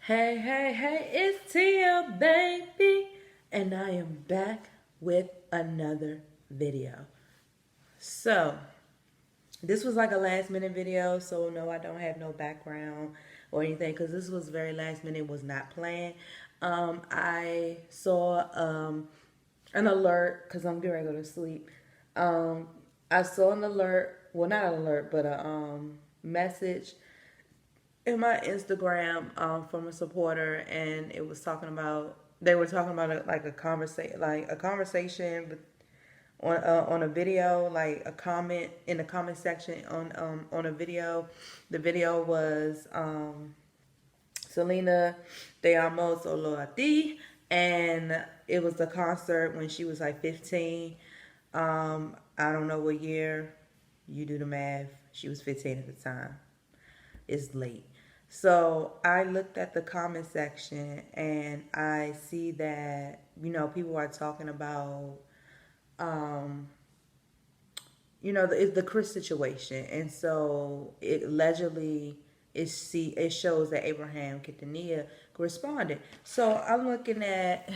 Hey, hey, hey, it's Tia, baby, and I am back with another video. So, this was like a last minute video, so no, I don't have no background or anything because this was very last minute, was not planned. I saw an alert because I'm getting ready to go to sleep. Um, I saw an alert, well, not an alert, but a message in my Instagram from a supporter, and it was talking about they were talking about a conversation on a video, like a comment in the comment section on a video. The video was Selena Te Amo Solo a Ti, and it was the concert when she was like 15. I don't know what year. You do the math. She was 15 at the time. It's late. So I looked at the comment section and I see that, people are talking about, um, the Chris situation. And so it allegedly it shows that Abraham Quintanilla responded. So I'm looking at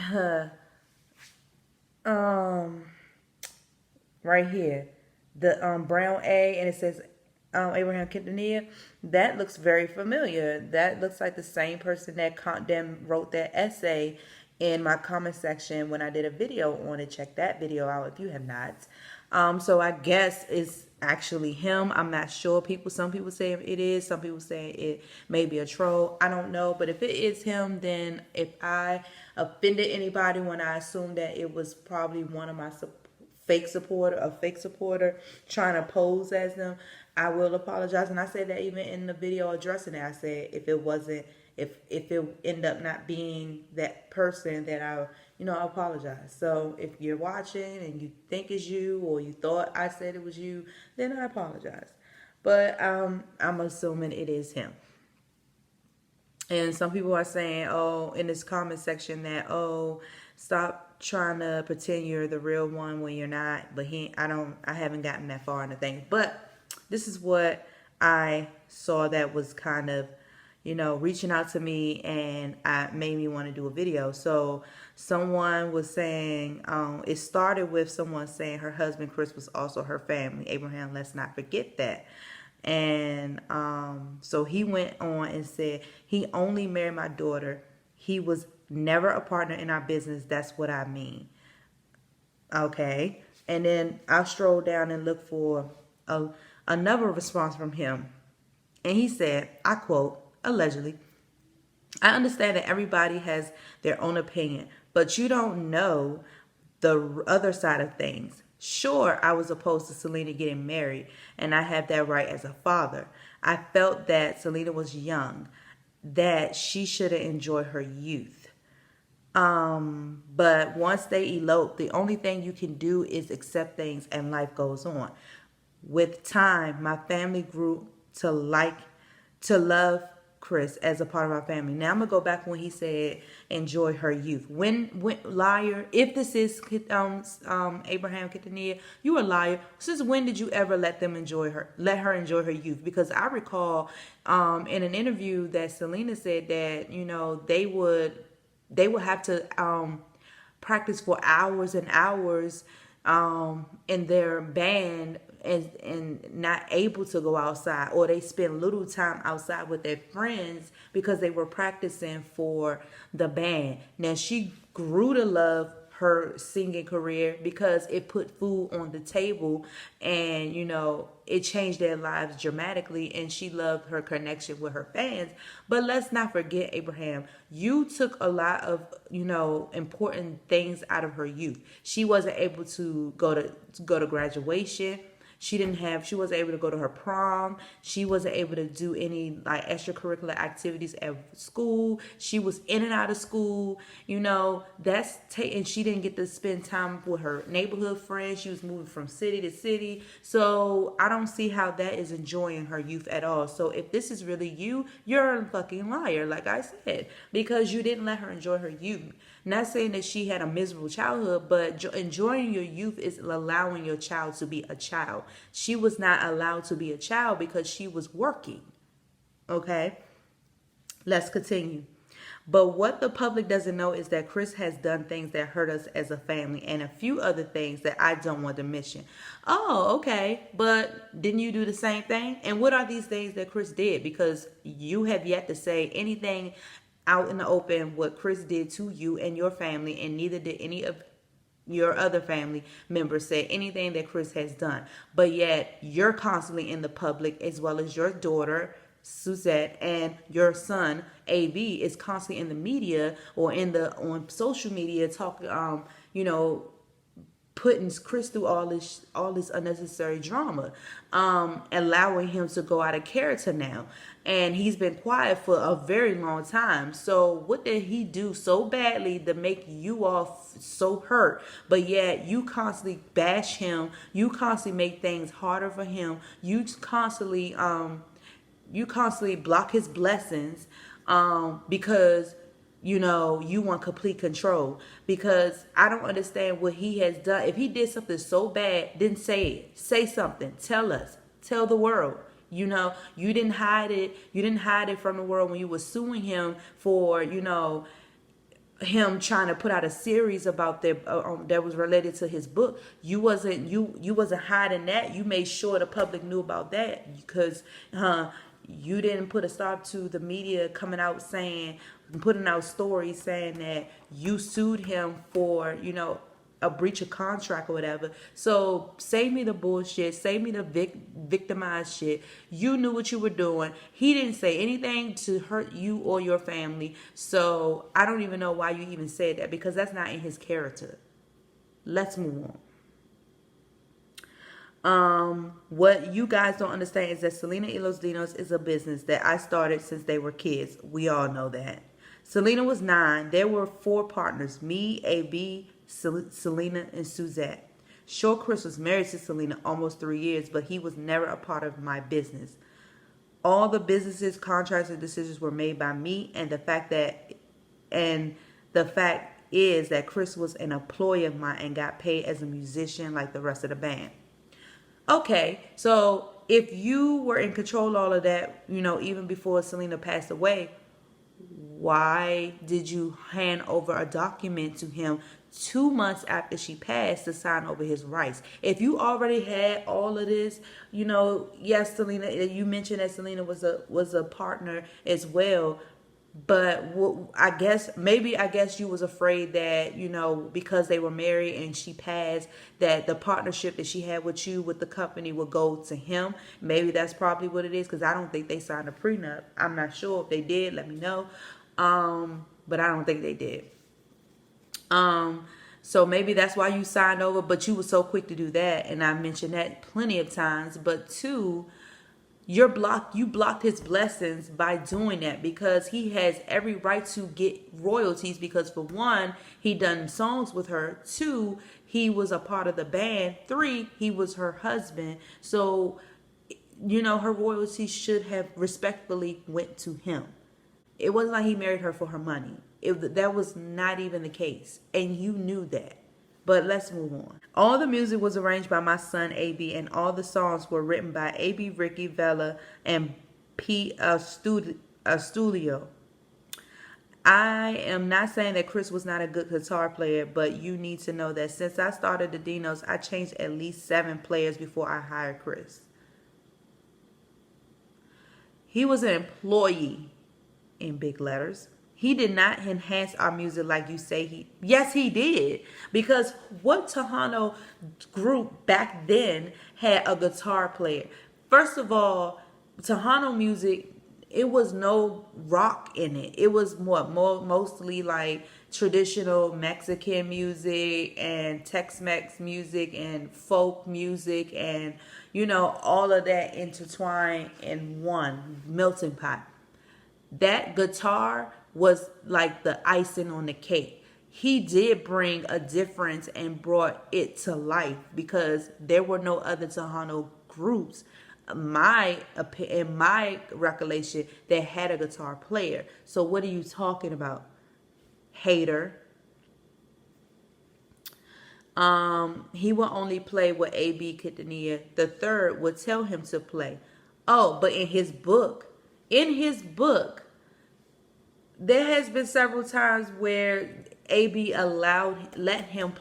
um right here, the brown A, and it says Abraham Quintanilla. That looks very familiar. That looks like the same person that wrote that essay in my comment section when I did a video on it. Check that video out if you have not. So I guess it's actually him. I'm not sure. Some people say it is. Some people say it may be a troll. I don't know. But if it is him, then if I offended anybody when I assumed that it was probably one of my a fake supporter trying to pose as them, I will apologize. And I said that even in the video addressing it, I said if it end up not being that person, that I apologize. So if you're watching and you think it's you, or you thought I said it was you, then I apologize. But I'm assuming it is him. And some people are saying, oh, in this comment section that, oh, stop trying to pretend you're the real one when you're not. But I haven't gotten that far in the thing. But this is what I saw that was kind of, reaching out to me, and made me want to do a video. So someone was saying, it started with someone saying her husband Chris was also her family. Abraham, let's not forget that. And so he went on and said, he only married my daughter. He was never a partner in our business. That's what I mean. Okay. And then I strolled down and looked for another response from him. And he said, I quote, allegedly, I understand that everybody has their own opinion, but you don't know the other side of things. Sure, I was opposed to Selena getting married, and I have that right as a father. I felt that Selena was young, that she should enjoy her youth. But once they elope, the only thing you can do is accept things, and life goes on. With time, my family grew to love Chris as a part of our family. Now I'm gonna go back when he said enjoy her youth. When liar, if this is Abraham Quintanilla, you a liar. Since when did you ever let her enjoy her youth? Because I recall in an interview that Selena said that they would have to practice for hours and hours in their band, and not able to go outside, or they spend little time outside with their friends because they were practicing for the band. Now she grew to love her singing career because it put food on the table, and it changed their lives dramatically, and she loved her connection with her fans. But let's not forget, Abraham, you took a lot of important things out of her youth. She wasn't able to go to graduation. She wasn't able to go to her prom. She wasn't able to do any extracurricular activities at school. She was in and out of school. And she didn't get to spend time with her neighborhood friends. She was moving from city to city. So I don't see how that is enjoying her youth at all. So if this is really you, you're a fucking liar, like I said, because you didn't let her enjoy her youth. Not saying that she had a miserable childhood, but enjoying your youth is allowing your child to be a child. She was not allowed to be a child because she was working. Okay? Let's continue. But what the public doesn't know is that Chris has done things that hurt us as a family and a few other things that I don't want to mention. Oh, okay. But didn't you do the same thing? And what are these things that Chris did? Because you have yet to say anything out in the open what Chris did to you and your family, and neither did any of your other family members say anything that Chris has done. But yet you're constantly in the public, as well as your daughter Suzette and your son AB is constantly in the media or on social media talking, putting Chris through all this unnecessary drama, allowing him to go out of character now. And he's been quiet for a very long time. So what did he do so badly to make you all so hurt? But yet you constantly bash him. You constantly make things harder for him. You constantly block his blessings, because you want complete control. Because I don't understand what he has done. If he did something so bad, then say it. Say something. Tell us. Tell the world. You didn't hide it. You didn't hide it from the world when you were suing him for, him trying to put out a series about that was related to his book. You wasn't hiding that. You made sure the public knew about that, because you didn't put a stop to the media putting out stories saying that you sued him for, a breach of contract or whatever. So save me the bullshit. Save me the victimized shit. You knew what you were doing. He didn't say anything to hurt you or your family. So I don't even know why you even said that, because that's not in his character. Let's move on. What you guys don't understand is that Selena y Los Dinos is a business that I started since they were kids. We all know that. Selena was 9. There were 4 partners: me, AB, Selena, and Suzette. Sure, Chris was married to Selena almost 3 years, but he was never a part of my business. All the businesses, contracts, and decisions were made by me, and the fact is that Chris was an employee of mine and got paid as a musician like the rest of the band. Okay, so if you were in control of all of that, even before Selena passed away, why did you hand over a document to him 2 months after she passed to sign over his rights? If you already had all of this, yes, Selena, you mentioned that Selena was a partner as well. But I guess you was afraid that, because they were married and she passed, that the partnership that she had with you, with the company, would go to him. Maybe that's probably what it is, because I don't think they signed a prenup. I'm not sure. If they did, let me know. But I don't think they did. So maybe that's why you signed over, but you were so quick to do that. And I mentioned that plenty of times. But 2, you blocked his blessings by doing that, because he has every right to get royalties, because for 1, he done songs with her. 2, he was a part of the band. 3, he was her husband. So, her royalties should have respectfully went to him. It wasn't like he married her for her money. That was not even the case. And you knew that. But let's move on. All the music was arranged by my son, AB, and all the songs were written by AB, Ricky, Vela, and P. Studio. I am not saying that Chris was not a good guitar player, but you need to know that since I started the Dinos, I changed at least 7 players before I hired Chris. He was an employee, in big letters. He did not enhance our music like you say yes, he did. Because what Tejano group back then had a guitar player? First of all, Tejano music, it was no rock in it. It was mostly like traditional Mexican music and Tex-Mex music and folk music and, all of that intertwined in one melting pot. That guitar was like the icing on the cake. He did bring a difference and brought it to life, because there were no other Tejano groups, in my recollection, that had a guitar player. So what are you talking about, hater? He will only play what AB Quintanilla the third would tell him to play. Oh, but in his book, there has been several times where AB let him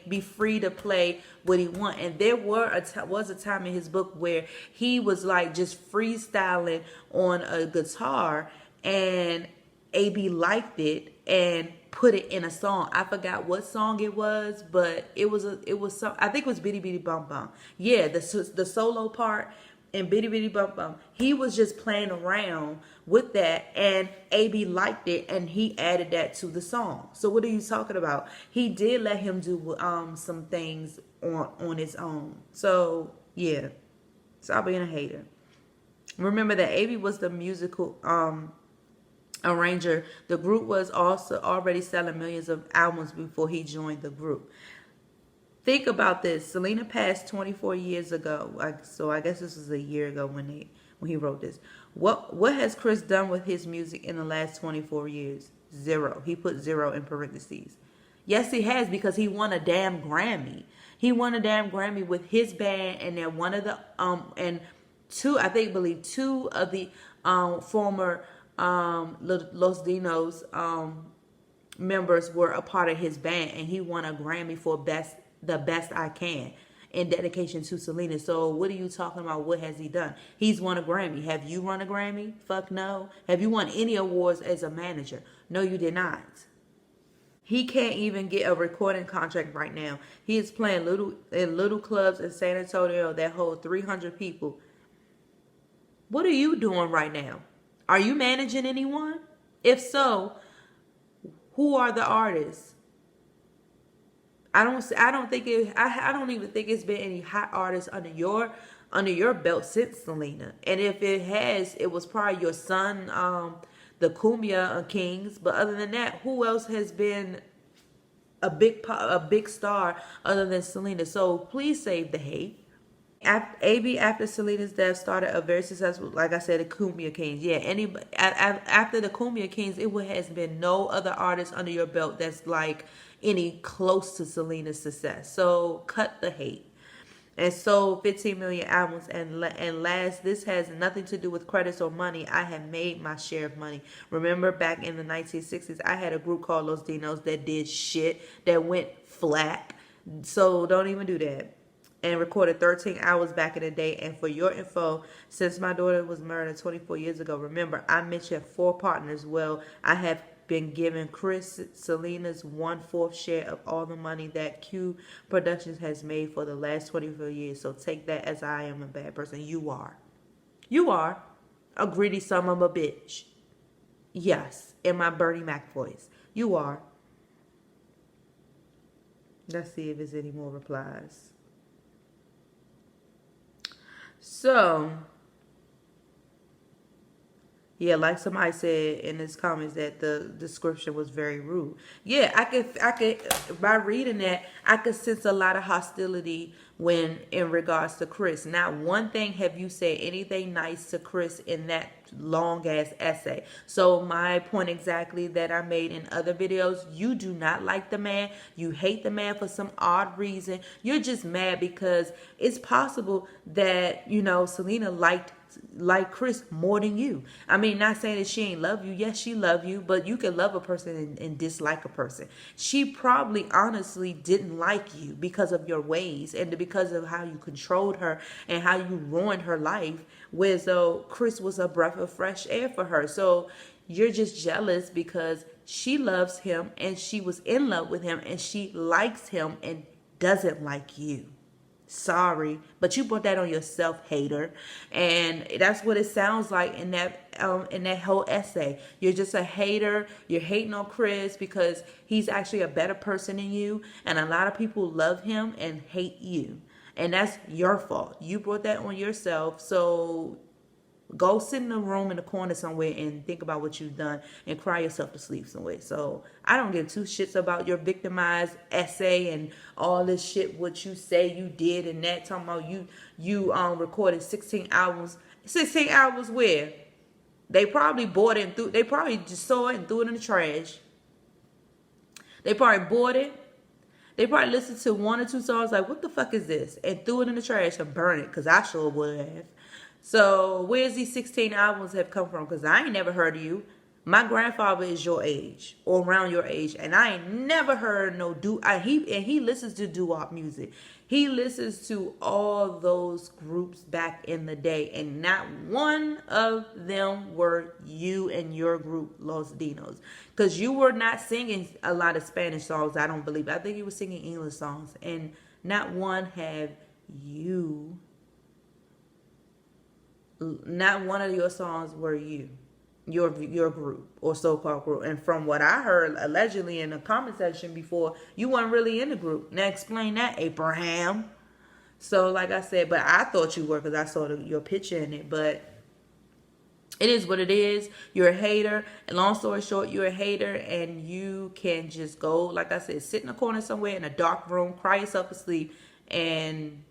be free to play what he want, and there was a time in his book where he was like just freestyling on a guitar, and AB liked it and put it in a song. I forgot what song it was, but it was some, I think it was Bitty Bitty Bum Bum. Yeah, the solo part in Bitty Bitty Bum Bum. He was just playing around with that, and AB liked it, and he added that to the song. So what are you talking about? He did let him do some things on his own. So yeah, stop being a hater. Remember that AB was the musical arranger. The group was also already selling millions of albums before he joined the group. Think about this. Selena passed 24 years ago. So I guess this was a year ago when he wrote this. What has Chris done with his music in the last 24 years? Zero. He put zero in parentheses. Yes, he has, because he won a damn Grammy. He won a damn Grammy with his band, and then one of the and believe two of the former Los Dinos members were a part of his band, and he won a Grammy for the best I can in dedication to Selena. So what are you talking about? What has he done? He's won a Grammy. Have you won a Grammy? Fuck no. Have you won any awards as a manager? No, you did not. He can't even get a recording contract right now. He is playing little clubs in San Antonio that hold 300 people. What are you doing right now? Are you managing anyone? If so, who are the artists? I don't even think it's been any hot artists under your belt since Selena. And if it has, it was probably your son, the Cumbia Kings. But other than that, who else has been a big star other than Selena? So please save the hate. AB after Selena's death started a very successful, like I said, the Cumbia Kings. Yeah, after the Cumbia Kings, it has been no other artist under your belt that's like any close to Selena's success. So cut the hate. And sold 15 million albums, and last, this has nothing to do with credits or money. I have made my share of money. Remember back in the 1960s, I had a group called Los Dinos that did shit that went flat. So don't even do that. And recorded 13 hours back in the day. And for your info, since my daughter was murdered 24 years ago, remember, I mentioned 4 partners. Well, I have been giving Chris Selena's 1/4 share of all the money that Q Productions has made for the last 24 years. So take that as I am a bad person. You are. You are a greedy son of a bitch. Yes, in my Bernie Mac voice. You are. Let's see if there's any more replies. So, yeah, like somebody said in his comments that the description was very rude. Yeah, I could by reading that, I could sense a lot of hostility when in regards to Chris. Not one thing have you said anything nice to Chris in that long ass essay. So my point exactly that I made in other videos, you do not like the man. You hate the man for some odd reason. You're just mad because it's possible that, Selena liked Chris more than you. I mean, not saying that she ain't love you. Yes, she love you, but you can love a person and dislike a person. She probably honestly didn't like you because of your ways and because of how you controlled her and how you ruined her life, whereas though Chris was a breath of fresh air for her. So you're just jealous because she loves him and she was in love with him and she likes him and doesn't like you. Sorry, but you brought that on yourself, hater. And that's what it sounds like in that whole essay. You're just a hater. You're hating on Chris because he's actually a better person than you, and a lot of people love him and hate you, and that's your fault. You brought that on yourself. So go sit in a room in the corner somewhere and think about what you've done and cry yourself to sleep somewhere. So I don't give 2 shits about your victimized essay and all this shit, what you say you did and that. Talking about you recorded 16 albums. 16 albums where? They probably bought it they probably just saw it and threw it in the trash. They probably bought it. They probably listened to 1 or 2 songs like, what the fuck is this? And threw it in the trash and burned it, because I sure would have. So where's these 16 albums have come from? Because I ain't never heard of you. My grandfather is your age or around your age, and I ain't never heard no he listens to doo-wop music. He listens to all those groups back in the day, and not one of them were you and your group, Los Dinos, because you were not singing a lot of Spanish songs. I don't believe. I think you were singing English songs, and not one have you. Not one of your songs were you, your group or so-called group. And from what I heard allegedly in the comment section before, you weren't really in the group. Now explain that, Abraham. So like I said, but I thought you were because I saw your picture in it. But it is what it is. You're a hater. And long story short, you're a hater, and you can just go, like I said, sit in a corner somewhere in a dark room, cry yourself to sleep, and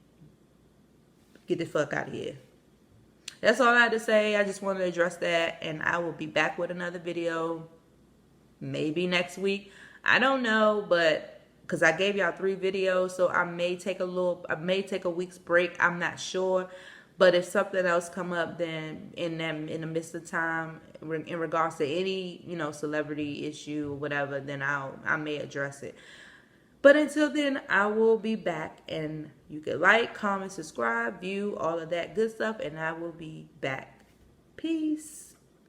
get the fuck out of here. That's all I had to say. I just wanted to address that, and I will be back with another video maybe next week. I don't know, but because I gave y'all 3 videos, so I may take a week's break. I'm not sure. But if something else come up, then in the midst of time, in regards to any, celebrity issue or whatever, then I may address it. But until then, I will be back, and you can like, comment, subscribe, view, all of that good stuff, and I will be back. Peace.